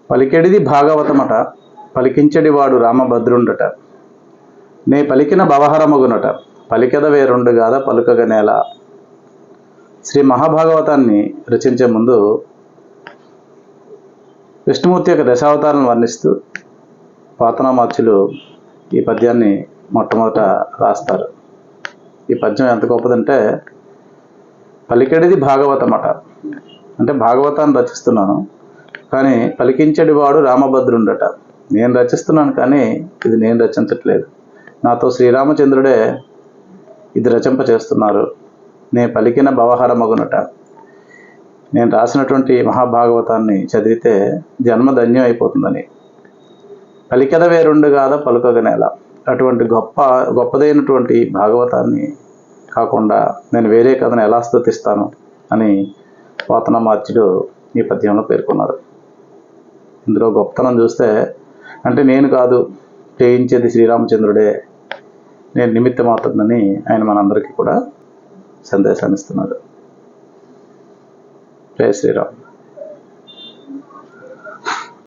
పలికెడిది భాగవతమట, పలికించెడివాడు రామభద్రుండట. నే పలికిన భవహరమగునట, పలికెద వేరుండు గాద పలుకగ నేల. శ్రీ మహాభాగవతాన్ని రచించే ముందు విష్ణుమూర్తి యొక్క దశావతారాలను వర్ణిస్తూ పోతనామాత్యులు ఈ పద్యాన్ని మొట్టమొదట రాస్తారు. ఈ పద్యం ఎంత గొప్పదంటే, పలికెడిది భాగవతమట అంటే భాగవతాన్ని రచిస్తున్నాను, కానీ పలికించెడివాడు రామభద్రుండట. నేను రచిస్తున్నాను కానీ ఇది నేను రచించట్లేదు, నాతో శ్రీరామచంద్రుడే ఇది రచింప చేస్తున్నారు. నేను పలికిన భవహరమగునట. నేను రాసినటువంటి మహాభాగవతాన్ని చదివితే జన్మ ధన్యం అయిపోతుందని. పలికెద వేరుండు గాద పలుకగ నేల. అటువంటి గొప్పదైనటువంటి భాగవతాన్ని కాకుండా నేను వేరే కథను ఎలా స్తుతిస్తాను అని పోతనామాత్యుడు ఈ పద్యంలో పేర్కొన్నారు. ఇందులో గొప్పతనం చూస్తే, అంటే నేను కాదు చేయించేది శ్రీరామచంద్రుడే, నేను నిమిత్త మాత్రమని ఆయన మనందరికీ కూడా సందేశాన్ని ఇస్తున్నారు. జై శ్రీరామ్.